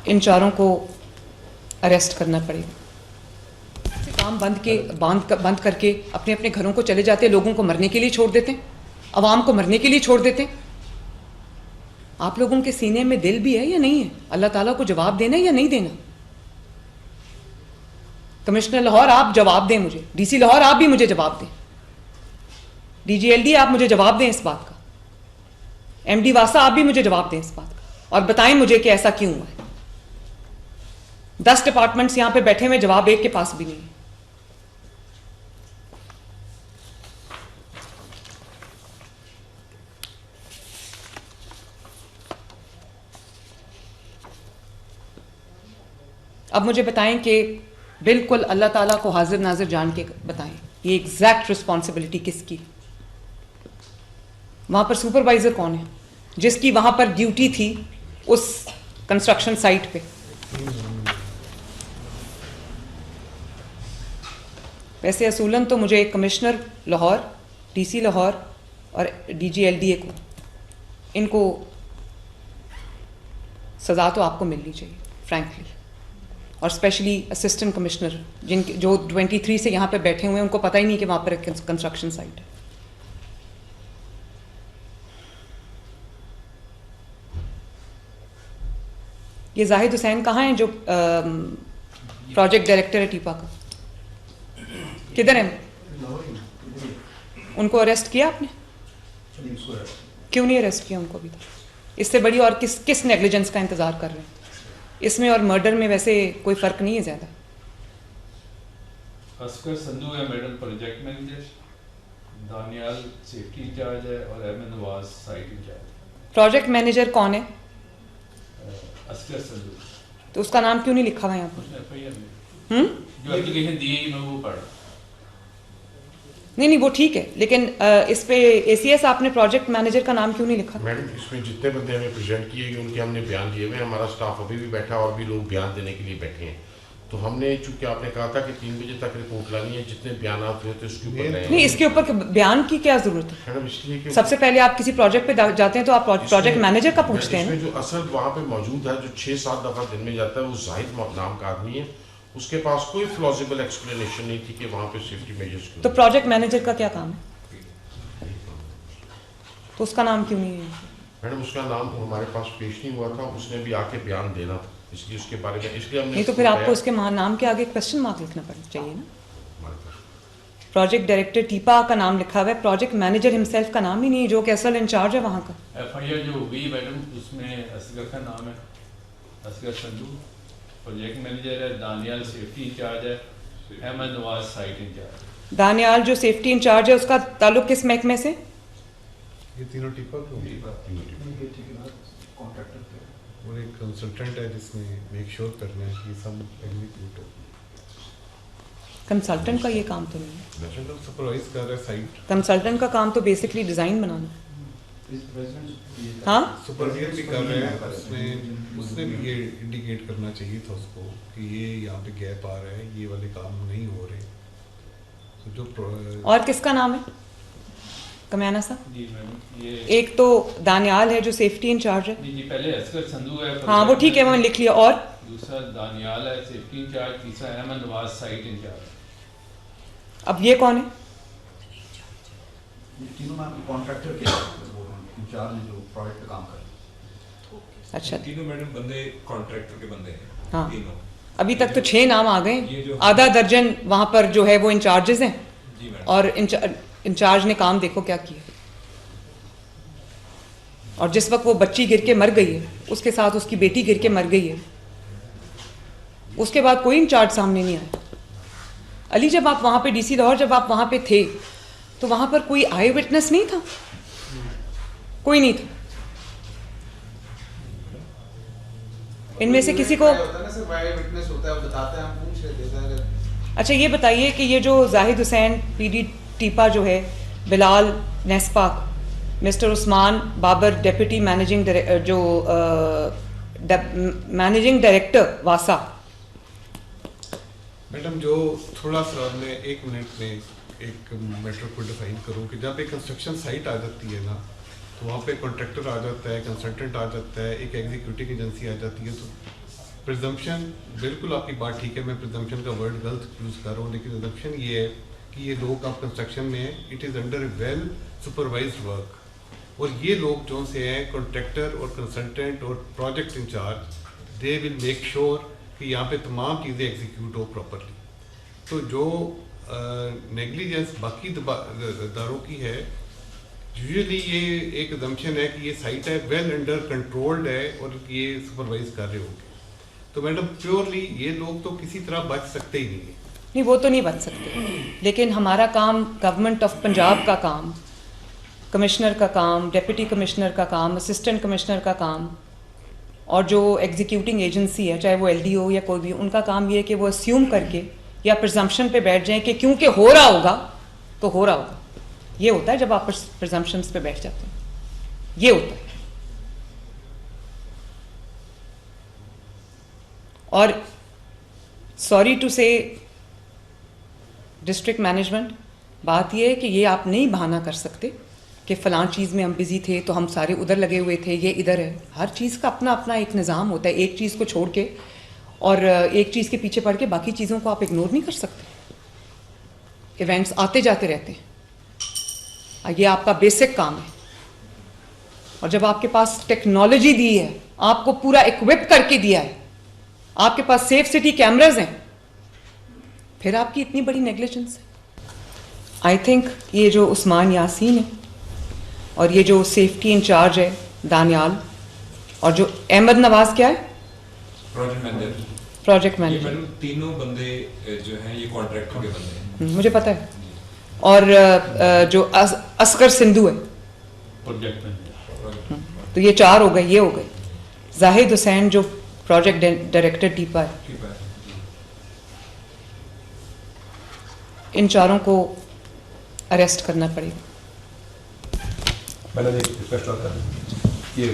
इन चारों को अरेस्ट करना पड़ेगा। काम बंद करके अपने अपने घरों को चले जाते हैं, लोगों को मरने के लिए छोड़ देते हैं, अवाम को मरने के लिए छोड़ देते हैं। आप लोगों के सीने में दिल भी है या नहीं है? अल्लाह ताला को जवाब देना है या नहीं देना? कमिश्नर लाहौर आप जवाब दें मुझे, डीसी लाहौर आप भी मुझे जवाब दें, डीजीएलडी आप मुझे जवाब दें इस बात का, एमडी वासा आप भी मुझे जवाब दें इस बात का, और बताएं मुझे कि ऐसा क्यों हुआ है। 10 डिपार्टमेंट्स यहां पे बैठे हुए, जवाब एक के पास भी नहीं है। अब मुझे बताएं कि बिल्कुल अल्लाह ताला को हाजिर नाजिर जान के बताएं, ये एग्जैक्ट रिस्पॉन्सिबिलिटी किसकी? वहां पर सुपरवाइजर कौन है जिसकी वहां पर ड्यूटी थी उस कंस्ट्रक्शन साइट पे? वैसे असूलन तो मुझे कमिश्नर लाहौर, डीसी लाहौर और डीजीएलडीए को, इनको सज़ा तो आपको मिलनी चाहिए फ्रैंकली, और स्पेशली असिस्टेंट कमिश्नर जिनके जो 23 से यहाँ पे बैठे हुए हैं, उनको पता ही नहीं कि वहाँ पर एक कंस्ट्रक्शन साइट है। ये जाहिद हुसैन कहाँ हैं जो प्रोजेक्ट डायरेक्टर है टीपा का? किधर हैं? उनको अरेस्ट किया आपने? क्यों नहीं अरेस्ट किया उनको अभी तक? इससे बड़ी और किस नेग्लिजेंस का इंतजार कर रहे हैं? इसमें और मर्डर में वैसे कोई फर्क नहीं है ज्यादा। असगर संधू है madam project manager, Daniyal safety incharge है और Ahmad Nawaz site incharge. Project manager कौन है? असगर संधू। तो उसका नाम क्यों नहीं लिखा हुआ यहाँ पर? जो एप्लीकेशन दी है मैं वो पढ़। नहीं वो ठीक है, लेकिन इस पे एसीएस आपने प्रोजेक्ट मैनेजर का नाम क्यों नहीं लिखा? मैडम इसमें जितने बंदे हमें प्रेजेंट किए गए उनके हमने बयान दिए हुए, हमारा स्टाफ अभी भी बैठा और भी लोग बयान देने के लिए बैठे हैं। तो हमने चूंकि आपने कहा था कि 3 बजे तक रिपोर्ट लानी है, जितने बयान हुए थे उसके ऊपर नहीं, इसके ऊपर बयान की क्या जरूरत है मैडम? इसलिए कि सबसे पहले आप किसी प्रोजेक्ट पे जाते हैं तो आप प्रोजेक्ट मैनेजर का पूछते हैं। जो असल वहाँ पे मौजूद है, जो 6-7 दफा दिन में जाता है, वो जाहिद नाम का आदमी है, उसके पास कोई प्लॉजिबल एक्सप्लेनेशन नहीं थी कि वहाँ पे सेफ्टी मेजर्स। तो प्रोजेक्ट मैनेजर का क्या काम है? तो उसका नाम क्यों नहीं है? मैडम उसका नाम हमारे पास पेश नहीं हुआ था, उसने भी आके बयान देना था, इसलिए उसके बारे में इसलिए हमने। नहीं तो फिर आपको उसके नाम के आगे क्वेश्चन मार्क लिखना पड़ना चाहिए ना। प्रोजेक्ट डायरेक्टर टीपा का नाम लिखा हुआ है, प्रोजेक्ट मैनेजर हिमसेल्फ का नाम ही नहीं है, जो कि असल इंचार्ज है वहाँ का। एफआईआर जो हुई मैडम उसमें असगर का नाम है, असगर संधू प्रोजेक्ट मैनेजर है, दानियाल सेफ्टी इंचार्ज है, अहमद नवाज साइट इंचार्ज। दानियाल जो सेफ्टी इंचार्ज है उसका ताल्लुक किस महकमे से? ये तीनों टीपा कॉन्ट्रैक्टर थे और एक कंसल्टेंट है जिसने मेक श्योर करना है कि सब एग्जीक्यूट हो। कंसल्टेंट का ये काम तो नहीं है, सुपरवाइज कर रहा है साइट। कंसल्टेंट का काम तो बेसिकली डिजाइन बनाना। हाँ सुपरवाइजर भी कर रहे हैं, उसने भी ये इंडिकेट करना चाहिए था उसको कि ये यहाँ पे गैप आ रहा है, ये वाले काम नहीं हो रहे। तो जो और किसका नाम है कमयाना साहब? जी मैडम ये एक तो दानियाल है जो सेफ्टी इंचार्ज है। जी पहले असगर संधू है, हाँ वो ठीक है, वो लिख लिया। और दूसरा दानियाल है सेफ्टी इंचार्ज, तीसरा अहमद नवाज साइट इंचार्ज। अब ये कौन है? तीनों नाम कॉन्ट्रैक्टर के इंचार्ज हैं जो प्रोजेक्ट पे काम कर रहे हैं। अच्छा तीनों मैडम बंदे कॉन्ट्रैक्टर के बंदे हैं। हाँ तीनों अभी तक तो 6 नाम आ ये गए, जो- आधा दर्जन वहां पर जो है वो इंचार्जेस हैं। जी मैडम। और इंचार्ज ने काम देखो क्या किया। और जिस वक्त वो बच्ची गिर के मर गई है, उसके साथ उसकी बेटी गिर के मर गई है, उसके बाद कोई इंचार्ज सामने नहीं आया। अली जब आप वहां पे डीसी लाहौर जब आप वहां पे थे तो वहां पर कोई आई विटनेस नहीं था? कोई नहीं था। इनमें से किसी को अच्छा ये बताइए कि ये जो जाहिद हुसैन पीडी टीपा जो है, Bilal NESPAK, mister Usman Babar deputy managing जो मैनेजिंग डायरेक्टर वासा। मैडम जो थोड़ा सा मैं 1 मिनट में एक मैटर को डिफाइन करूँ कि जब एक कंस्ट्रक्शन साइट आ जाती है ना, तो वहाँ पे कॉन्ट्रैक्टर आ जाता है, कंसल्टेंट आ जाता है, एक एग्जीक्यूटिव एजेंसी आ जाती है, तो प्रिजम्पशन, बिल्कुल आपकी बात ठीक है, मैं प्रिजम्पशन का वर्ड गलत यूज़ कर रहा हूँ, लेकिन प्रिजम्पशन ये है कि ये लोग आप कंस्ट्रक्शन में हैं, it is under well supervised work, और ये लोग जो से हैं कॉन्ट्रैक्टर और कंसल्टेंट और project incharge, they will make sure कि यहाँ पे तमाम चीज़ें एग्जीक्यूट हो प्रॉपरली। तो जो नेग्लिजेंस बाकी दारों की है, यूजुअली ये एक असम्पशन है कि ये साइट है वेल अंडर कंट्रोल्ड है और ये सुपरवाइज कर रहे होंगे, तो मैडम प्योरली ये लोग तो किसी तरह बच सकते ही नहीं है। नहीं, वो तो नहीं बच सकते, लेकिन हमारा काम, गवर्नमेंट ऑफ पंजाब का काम, कमिश्नर का काम, डिप्टी कमिश्नर का काम, असिस्टेंट कमिश्नर का काम, और जो एग्जीक्यूटिंग एजेंसी है, चाहे वो LDO या कोई भी, उनका काम ये है कि वो अस्यूम करके या प्रिजम्पशन पे बैठ जाएं कि क्योंकि हो रहा होगा तो हो रहा होगा। ये होता है जब आप प्रिजम्पशंस पे बैठ जाते हैं, ये होता है। और सॉरी टू से डिस्ट्रिक्ट मैनेजमेंट, बात ये है कि ये आप नहीं बहाना कर सकते कि फ़लाँ चीज़ में हम बिज़ी थे तो हम सारे उधर लगे हुए थे, ये इधर है। हर चीज़ का अपना अपना एक निज़ाम होता है, एक चीज़ को छोड़ के और एक चीज़ के पीछे पड़ के बाकी चीज़ों को आप इग्नोर नहीं कर सकते। इवेंट्स आते जाते रहते हैं, ये आपका बेसिक काम है। और जब आपके पास टेक्नोलॉजी दी है, आपको पूरा इक्विप करके दिया है, आपके पास सेफ सिटी कैमराज हैं, फिर आपकी इतनी बड़ी नेग्लिजेंस है। आई थिंक ये जो उस्मान यासीन है और ये जो सेफ्टी इंचार्ज है दानियाल, और जो अहमद नवाज क्या है प्रोजेक्ट ये मैनेजर, मैडम तीनों बंदे जो हैं ये कॉन्ट्रैक्टर के बंदे हैं। मुझे पता है। और जो असगर सिंधु है, प्रोजेक्ट मैनेजर। तो ये 4 हो गए, ये हो गए। जाहिद हुसैन जो प्रोजेक्ट डायरेक्टर टीपा है, ठीक है। इन 4 को अरेस्ट करना पड़ेगा। पहले रिक्वेस्ट और कर ये